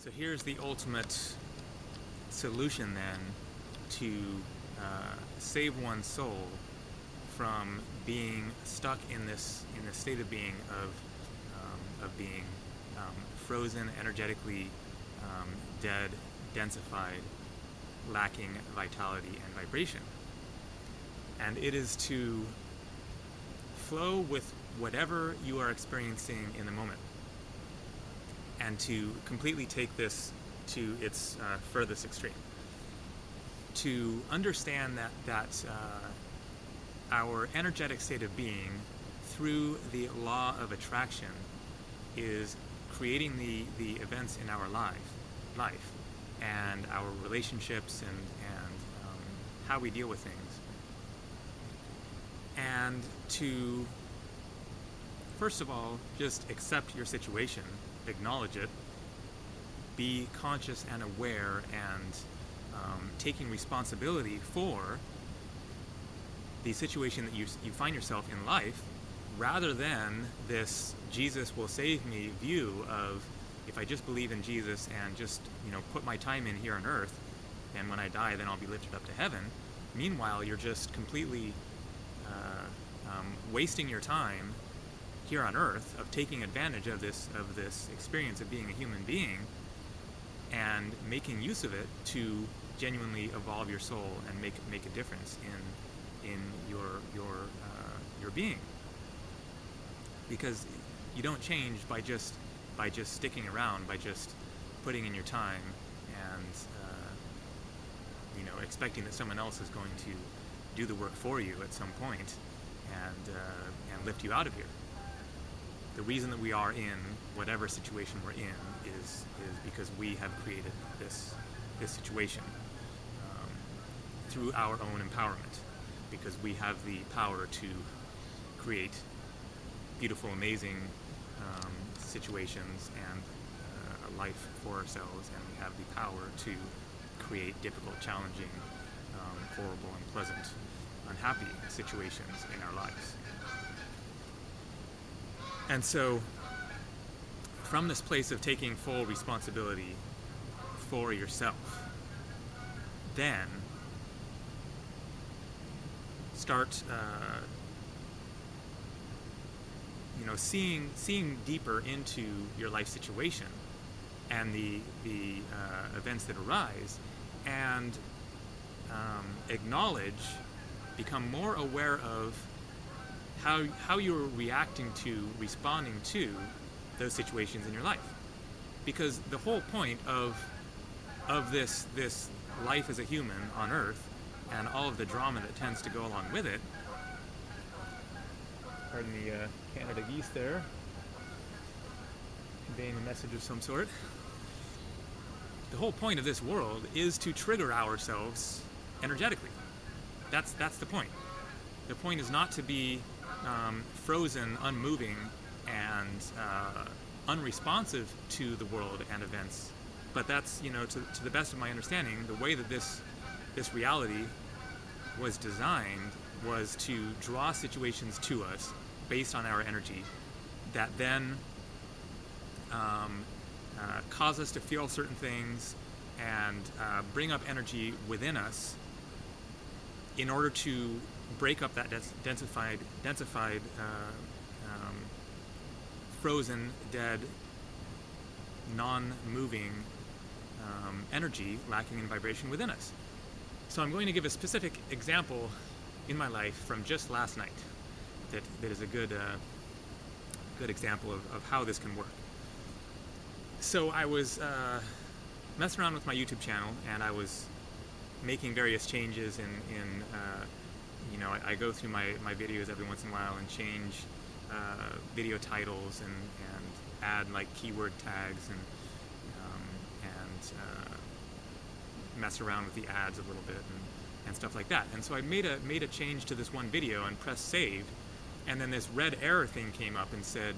So here's the ultimate solution then to save one's soul from being stuck in this state of being of being frozen, energetically dead, densified, lacking vitality and vibration. And it is to flow with whatever you are experiencing in the moment, and to completely take this to its furthest extreme. To understand that our energetic state of being, through the law of attraction, is creating the events in our life and our relationships and how we deal with things. And to, first of all, just accept your situation, acknowledge it, be conscious and aware, and taking responsibility for the situation that you find yourself in life, rather than this Jesus will save me view of, if I just believe in Jesus and just put my time in here on earth, and when I die then I'll be lifted up to heaven. Meanwhile, you're just completely wasting your time here on earth of taking advantage of this experience of being a human being and making use of it to genuinely evolve your soul and make a difference in your being. Because you don't change by just sticking around, by just putting in your time and expecting that someone else is going to do the work for you at some point and lift you out of here. The reason that we are in whatever situation we're in is because we have created this situation through our own empowerment, because we have the power to create beautiful, amazing situations and a life for ourselves, and we have the power to create difficult, challenging, horrible, unpleasant, unhappy situations in our lives. And so, from this place of taking full responsibility for yourself, then start seeing deeper into your life situation and the events that arise, and acknowledge, become more aware of how you're reacting to, responding to those situations in your life. Because the whole point of this life as a human on Earth, and all of the drama that tends to go along with it, pardon the Canada geese there, conveying a message of some sort. The whole point of this world is to trigger ourselves energetically. That's the point. The point is not to be frozen, unmoving, and unresponsive to the world and events. But that's, to the best of my understanding, the way that this reality was designed was to draw situations to us based on our energy that then cause us to feel certain things and bring up energy within us in order to break up that densified, frozen, dead, non-moving energy lacking in vibration within us. So I'm going to give a specific example in my life from just last night that is a good example of how this can work. So I was messing around with my YouTube channel, and I was making various changes I go through my videos every once in a while and change video titles and add like keyword tags and mess around with the ads a little bit and stuff like that. And so I made a change to this one video and pressed save, and then this red error thing came up and said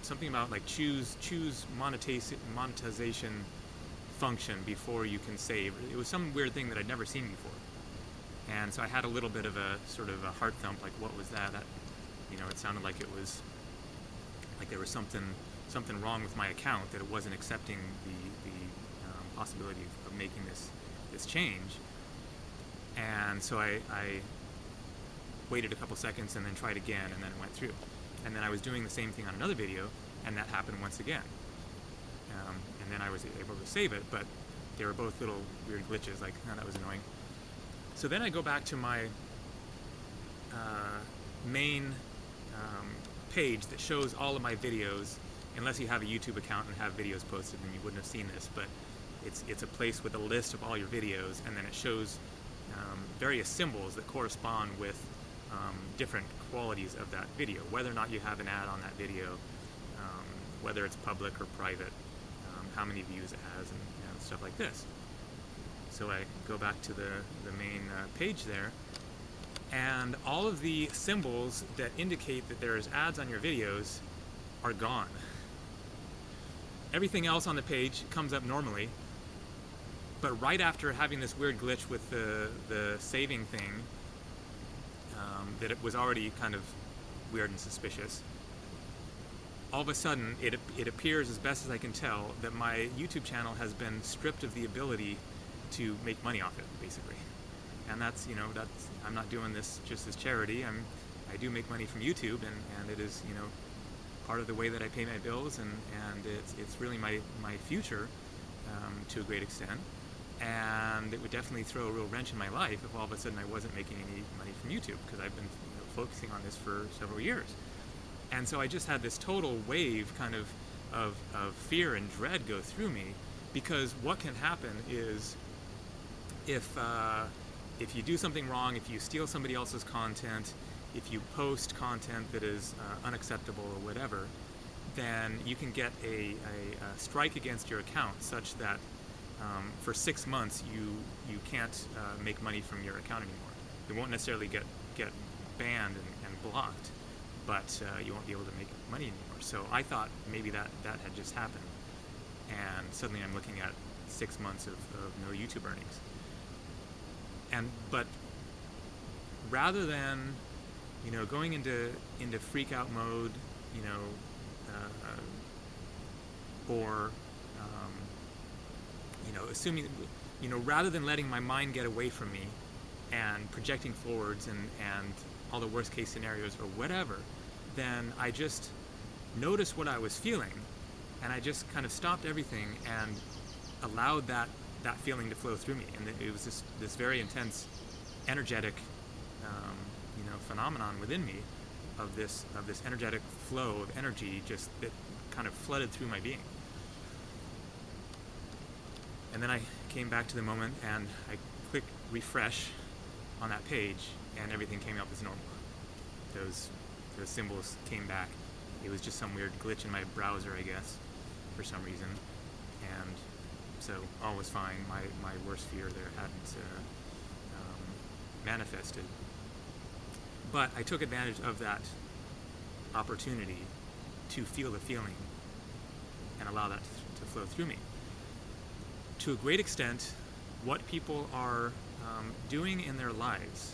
something about like choose monetization function before you can save. It was some weird thing that I'd never seen before. And so I had a little bit of a sort of a heart thump, like what was that? That, it sounded like it was like there was something wrong with my account, that it wasn't accepting the possibility of making this change. And so I waited a couple seconds and then tried again, and then it went through. And then I was doing the same thing on another video, and that happened once again. And then I was able to save it, but they were both little weird glitches, like, oh, that was annoying. So then I go back to my main page that shows all of my videos. Unless you have a YouTube account and have videos posted, then you wouldn't have seen this, but it's a place with a list of all your videos, and then it shows various symbols that correspond with different qualities of that video, whether or not you have an ad on that video, whether it's public or private, how many views it has, and stuff like this. So I go back to the main page there, and all of the symbols that indicate that there's ads on your videos are gone. Everything else on the page comes up normally, but right after having this weird glitch with the saving thing, that it was already kind of weird and suspicious, all of a sudden it appears, as best as I can tell, that my YouTube channel has been stripped of the ability to make money off it, basically. And that's I'm not doing this just as charity. I do make money from YouTube, and it is part of the way that I pay my bills, and it's really my future to a great extent. And it would definitely throw a real wrench in my life if all of a sudden I wasn't making any money from YouTube, because I've been focusing on this for several years. And so I just had this total wave kind of fear and dread go through me, because what can happen is if you do something wrong, if you steal somebody else's content, if you post content that is unacceptable or whatever, then you can get a strike against your account, such that for 6 months you can't make money from your account anymore. You won't necessarily get banned and blocked, but you won't be able to make money anymore. So I thought maybe that had just happened, and suddenly I'm looking at 6 months of no YouTube earnings. But rather than going into freak out mode, or assuming, rather than letting my mind get away from me and projecting forwards and all the worst case scenarios or whatever, then I just noticed what I was feeling, and I just kind of stopped everything and allowed that feeling to flow through me. And it was this very intense, energetic, phenomenon within me of this energetic flow of energy just that kind of flooded through my being. And then I came back to the moment, and I clicked refresh on that page, and everything came up as normal. Those symbols came back. It was just some weird glitch in my browser, I guess, for some reason. And so all was fine. My worst fear there hadn't manifested. But I took advantage of that opportunity to feel the feeling and allow that to flow through me. To a great extent, what people are doing in their lives,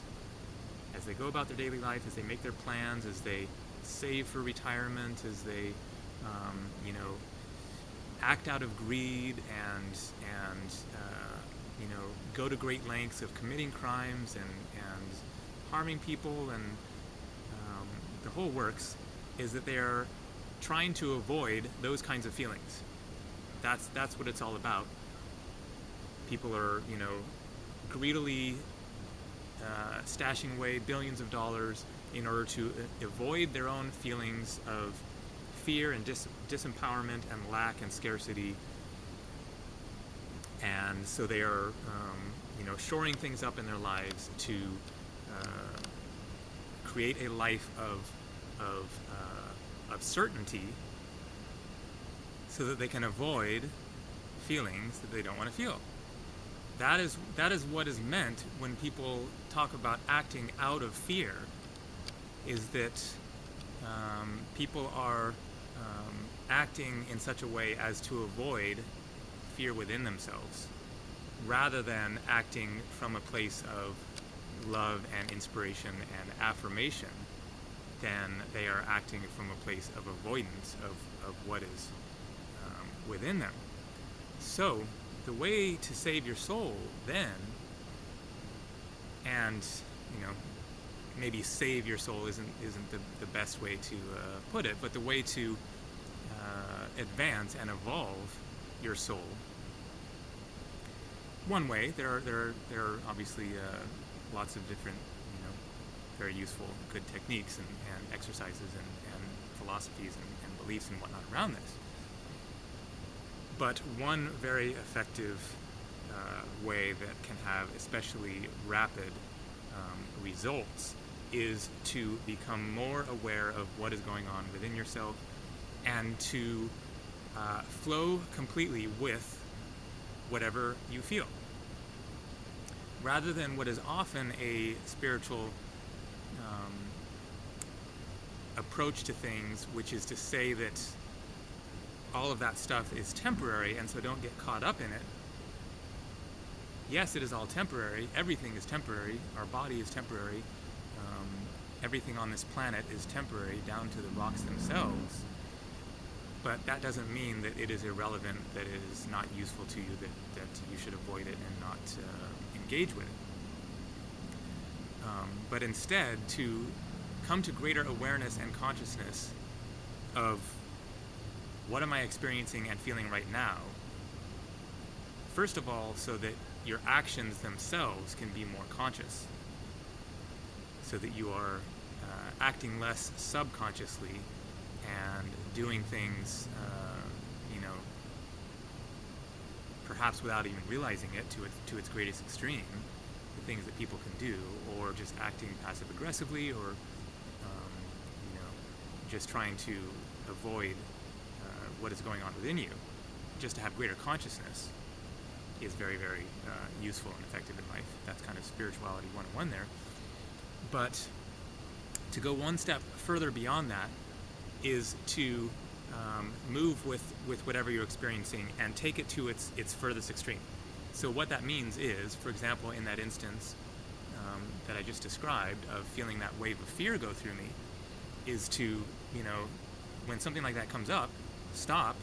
as they go about their daily life, as they make their plans, as they save for retirement, as they act out of greed and go to great lengths of committing crimes and harming people and the whole works, is that they are trying to avoid those kinds of feelings. That's what it's all about. People are greedily stashing away billions of dollars in order to avoid their own feelings of fear and disempowerment and lack and scarcity. And so they are shoring things up in their lives to create a life of certainty, so that they can avoid feelings that they don't want to feel. That is what is meant when people talk about acting out of fear, is that people are acting in such a way as to avoid fear within themselves, rather than acting from a place of love and inspiration and affirmation then they are acting from a place of avoidance of what is within them. So the way to save your soul then, and maybe save your soul isn't the best way to put it, but the way to advance and evolve your soul. One way, there are obviously lots of different very useful, good techniques and exercises and philosophies and beliefs and whatnot around this. But one very effective way that can have especially rapid results is to become more aware of what is going on within yourself and to flow completely with whatever you feel. Rather than what is often a spiritual approach to things, which is to say that all of that stuff is temporary and so don't get caught up in it. Yes, it is all temporary. Everything is temporary. Our body is temporary. Everything on this planet is temporary, down to the rocks themselves. But that doesn't mean that it is irrelevant, that it is not useful to you, that you should avoid it and not engage with it. But instead, to come to greater awareness and consciousness of what am I experiencing and feeling right now. First of all, so that your actions themselves can be more conscious, so that you are acting less subconsciously and doing things, perhaps without even realizing it to its greatest extreme, the things that people can do, or just acting passive aggressively, or just trying to avoid what is going on within you. Just to have greater consciousness is very, very useful and effective in life. That's kind of spirituality 101 there. But to go one step further beyond that is to move with whatever you're experiencing and take it to its furthest extreme. So what that means is, for example, in that instance that I just described of feeling that wave of fear go through me, is to, when something like that comes up, stop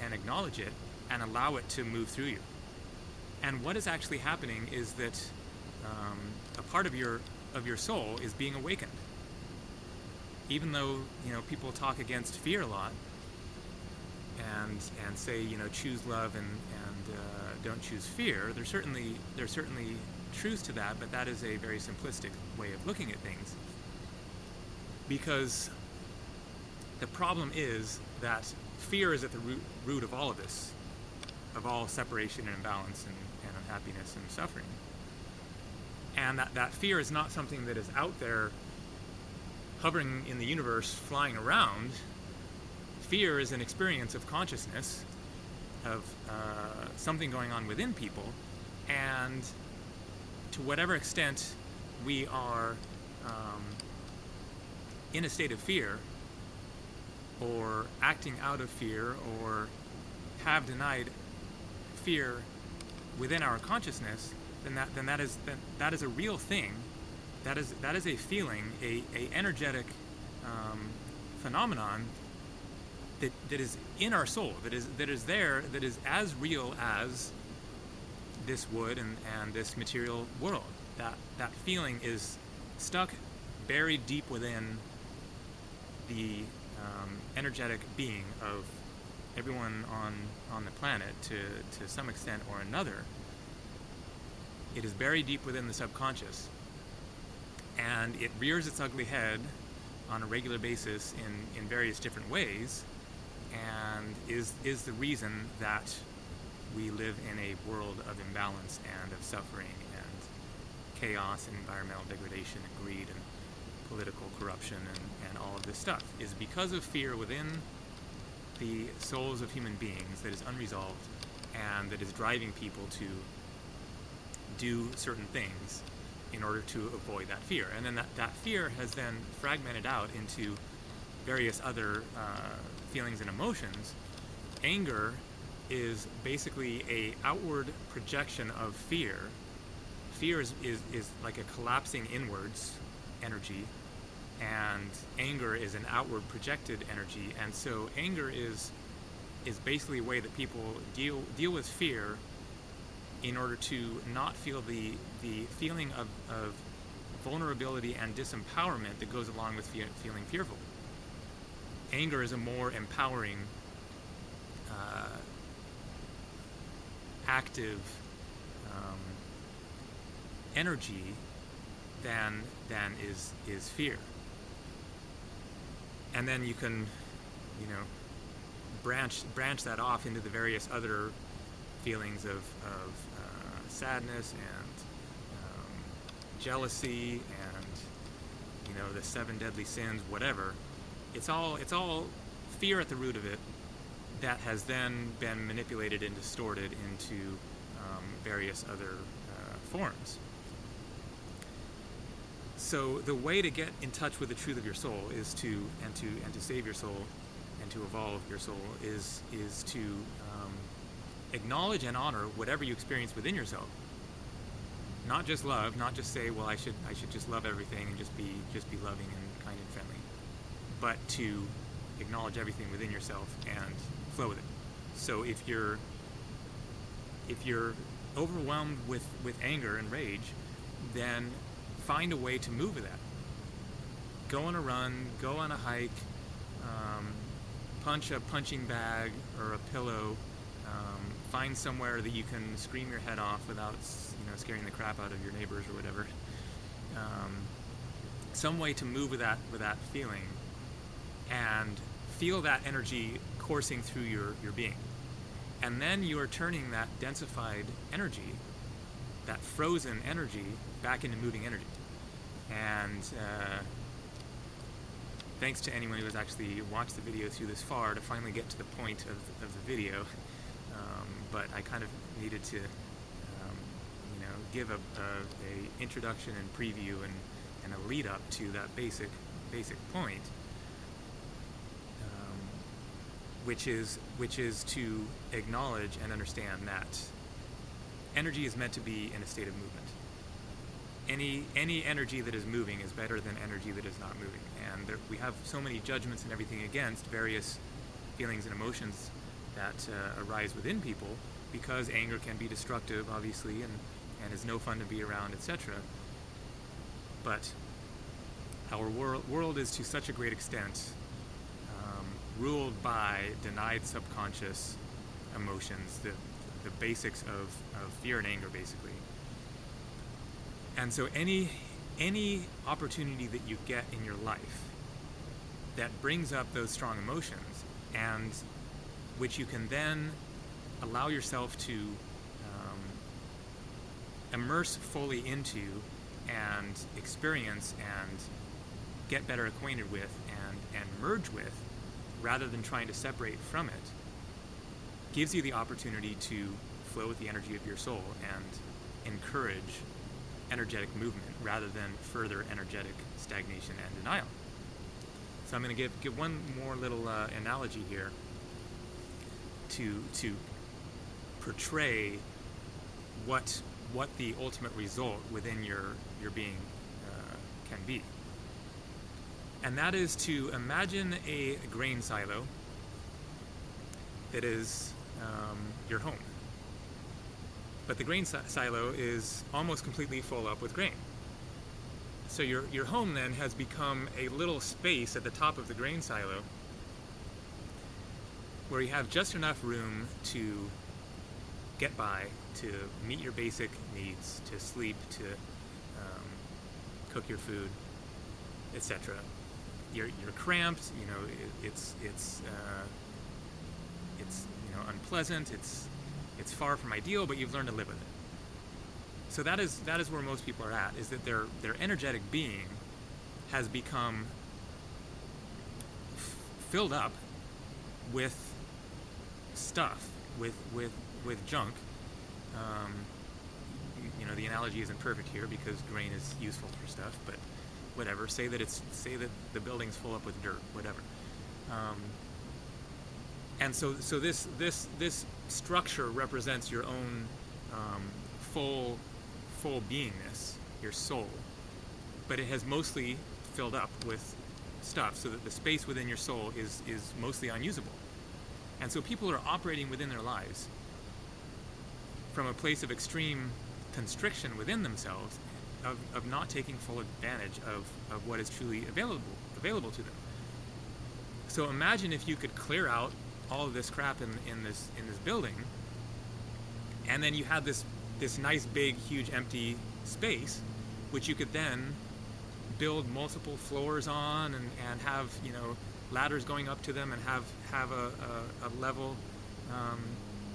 and acknowledge it and allow it to move through you. And what is actually happening is that a part of your soul is being awakened. Even though people talk against fear a lot and say choose love and don't choose fear, there's certainly truth to that, but that is a very simplistic way of looking at things. Because the problem is that fear is at the root of all of this, of all separation and imbalance and unhappiness and suffering. And that fear is not something that is out there hovering in the universe, flying around. Fear is an experience of consciousness, of something going on within people, and to whatever extent we are in a state of fear, or acting out of fear, or have denied fear within our consciousness, then that is a real thing. That is a feeling, a energetic phenomenon that is in our soul, that is there, that is as real as this wood and this material world. That feeling is stuck, buried deep within the energetic being of everyone on the planet to some extent or another. It is buried deep within the subconscious, and it rears its ugly head on a regular basis in various different ways, and is the reason that we live in a world of imbalance and of suffering and chaos and environmental degradation and greed and political corruption and all of this stuff, is because of fear within the souls of human beings that is unresolved and that is driving people to do certain things in order to avoid that fear. And then that fear has then fragmented out into various other feelings and emotions. Anger is basically a outward projection of fear. Fear is like a collapsing inwards energy and anger is an outward projected energy. And so anger is basically a way that people deal with fear in order to not feel the feeling of vulnerability and disempowerment that goes along with feeling fearful. Anger is a more empowering, active energy than is fear. And then you can, branch that off into the various other feelings of sadness and jealousy and the 7 deadly sins, whatever. It's all fear at the root of it that has then been manipulated and distorted into various other forms. So the way to get in touch with the truth of your soul is to save your soul and to evolve your soul is to acknowledge and honor whatever you experience within yourself. Not just love, not just say, well, I should just love everything and just be loving and kind and friendly, but to acknowledge everything within yourself and flow with it. So if you're overwhelmed with anger and rage, then find a way to move with that. Go on a run, go on a hike, punch a punching bag or a pillow, find somewhere that you can scream your head off without scaring the crap out of your neighbors or whatever. Some way to move with that feeling and feel that energy coursing through your being. And then you are turning that densified energy, that frozen energy, back into moving energy. And thanks to anyone who has actually watched the video through this far to finally get to the point of the video. But I kind of needed to give a introduction and preview and a lead up to that basic point, which is to acknowledge and understand that energy is meant to be in a state of movement. Any energy that is moving is better than energy that is not moving. And we have so many judgments and everything against various feelings and emotions that arise within people, because anger can be destructive, obviously, and is no fun to be around, etc. But our world is to such a great extent ruled by denied subconscious emotions, the basics of fear and anger, basically. And so any opportunity that you get in your life that brings up those strong emotions, and which you can then allow yourself to immerse fully into and experience and get better acquainted with and merge with, rather than trying to separate from it, gives you the opportunity to flow with the energy of your soul and encourage energetic movement rather than further energetic stagnation and denial. So I'm going to give one more little analogy here to portray what the ultimate result within your being can be. And that is to imagine a grain silo that is your home. But the grain silo is almost completely full up with grain. So your home then has become a little space at the top of the grain silo where you have just enough room to get by, to meet your basic needs, to sleep, to cook your food, etc. You're cramped, it's unpleasant, it's far from ideal, but you've learned to live with it. So that is where most people are at, is that their energetic being has become filled up with stuff, with junk. The analogy isn't perfect here because grain is useful for stuff, but whatever. Say that the building's full up with dirt, whatever. And so this structure represents your own full beingness, your soul, but it has mostly filled up with stuff, so that the space within your soul is mostly unusable. And so people are operating within their lives from a place of extreme constriction within themselves, of not taking full advantage of what is truly available to them. So imagine if you could clear out all of this crap in this building, and then you had this nice big huge empty space, which you could then build multiple floors on, and have, you know, ladders going up to them, and have a level,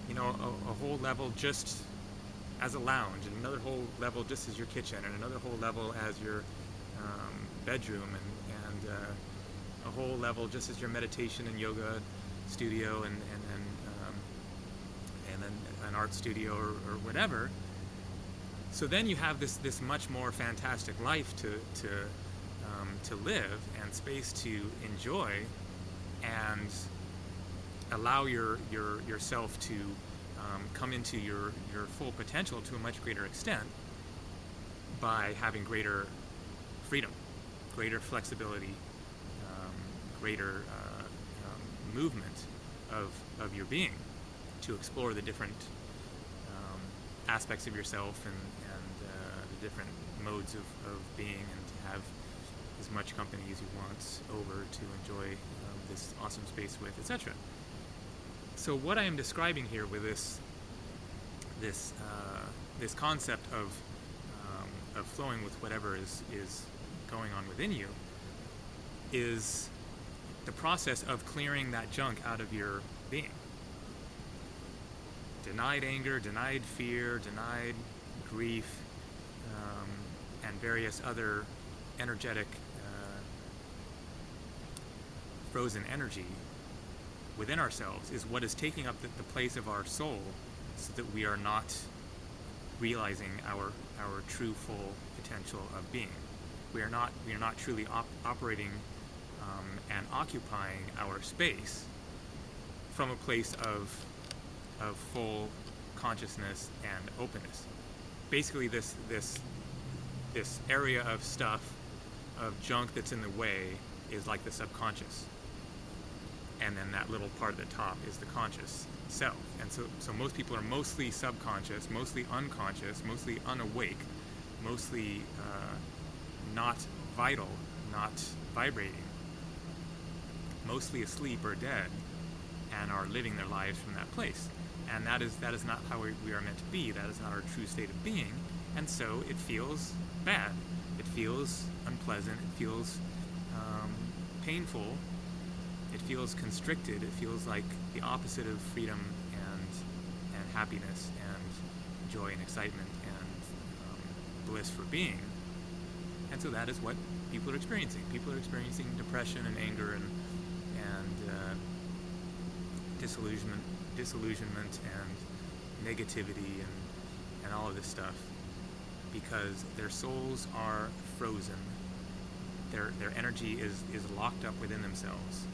you know, a whole level just as a lounge, and another whole level just as your kitchen, and another whole level as your bedroom, and a whole level just as your meditation and yoga studio, and then an art studio or whatever. So then you have this much more fantastic life to live, and space to enjoy, and allow yourself to come into your full potential to a much greater extent, by having greater freedom, greater flexibility, greater movement of your being, to explore the different aspects of yourself, and the different modes of being, and to have as much company as you want over to enjoy this awesome space with, etc. So what I am describing here with this concept of flowing with whatever is going on within you, is the process of clearing that junk out of your being. Denied anger, denied fear, denied grief, and various other energetic frozen energy within ourselves, is what is taking up the place of our soul, so that we are not realizing our true full potential of being. We are not truly operating and occupying our space from a place of full consciousness and openness. Basically, this area of stuff, of junk that's in the way, is like the subconscious, and then that little part at the top is the conscious self. And so most people are mostly subconscious, mostly unconscious, mostly unawake, mostly not vital, not vibrating, mostly asleep or dead, and are living their lives from that place. And that is not how we are meant to be. That is not our true state of being. And so it feels bad. It feels unpleasant. It feels painful. It feels constricted. It feels like the opposite of freedom and happiness and joy and excitement and bliss for being. And so that is what people are experiencing. People are experiencing depression and anger and disillusionment and negativity and all of this stuff, because their souls are frozen. Their energy is locked up within themselves,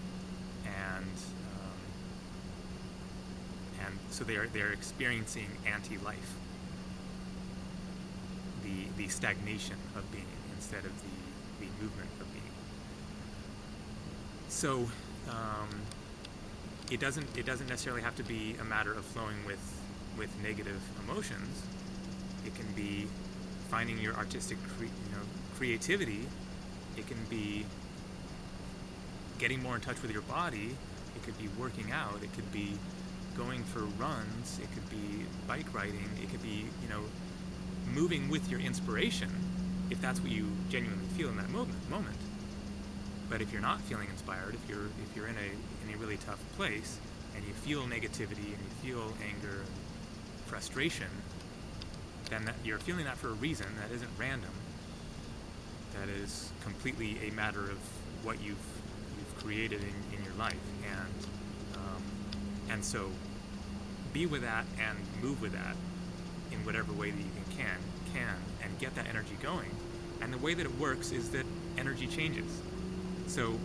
and so they're experiencing anti-life, the stagnation of being instead of the movement of being. So it doesn't necessarily have to be a matter of flowing with negative emotions. It can be finding your artistic creativity. It can be getting more in touch with your body. It could be working out. It could be going for runs. It could be bike riding. It could be moving with your inspiration, if that's what you genuinely feel in that moment. But if you're not feeling inspired, if you're in a really tough place, and you feel negativity and you feel anger and frustration, then you're feeling that for a reason. That isn't random. That is completely a matter of what you've created in your life, and so be with that and move with that in whatever way that you can and get that energy going. And the way that it works is that energy changes. So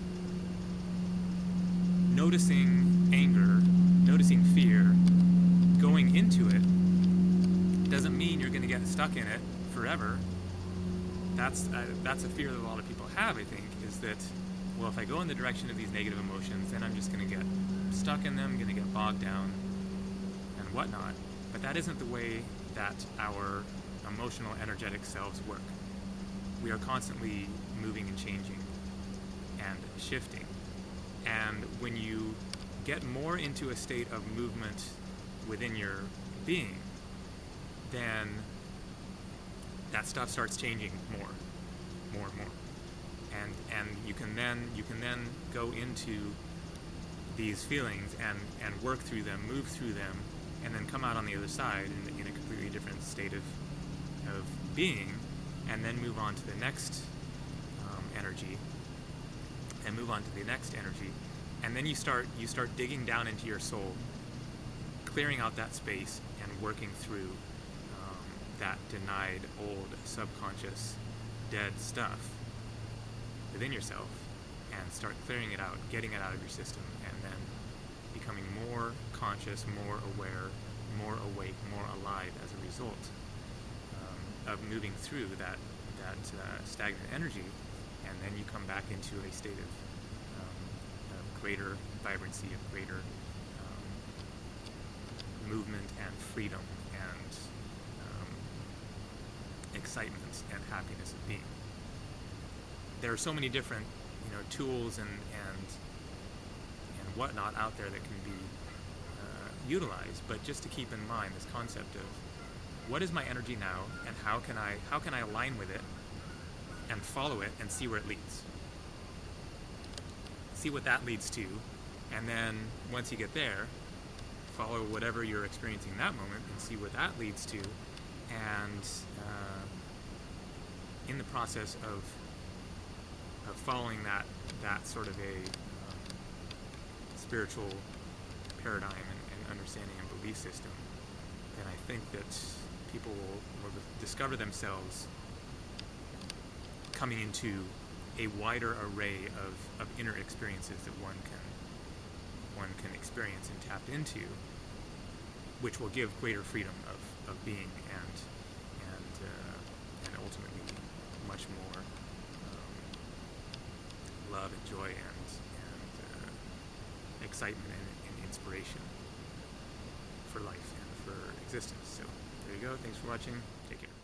noticing anger, noticing fear, going into it doesn't mean you're going to get stuck in it forever. That's a fear that a lot of people have, I think, is that, well, if I go in the direction of these negative emotions, then I'm just going to get stuck in them, going to get bogged down, and whatnot. But that isn't the way that our emotional, energetic selves work. We are constantly moving and changing and shifting. And when you get more into a state of movement within your being, then that stuff starts changing more and more. And you can then go into these feelings and work through them, move through them, and then come out on the other side in a completely different state of being, and then move on to the next energy, and move on to the next energy, and then you start digging down into your soul, clearing out that space and working through that denied, old, subconscious, dead stuff within yourself, and start clearing it out, getting it out of your system, and then becoming more conscious, more aware, more awake, more alive as a result of moving through that stagnant energy. And then you come back into a state of greater vibrancy, of greater movement and freedom and excitement and happiness of being. There are so many different, tools and whatnot out there that can be utilized, but just to keep in mind this concept of what is my energy now, and how can I align with it and follow it and see where it leads. See what that leads to, and then once you get there, follow whatever you're experiencing in that moment and see what that leads to, and in the process of following that sort of a spiritual paradigm and understanding and belief system, then I think that people will discover themselves coming into a wider array of inner experiences that one can experience and tap into, which will give greater freedom of being and ultimately much more love and joy and excitement and inspiration for life and for existence. So there you go. Thanks for watching. Take care.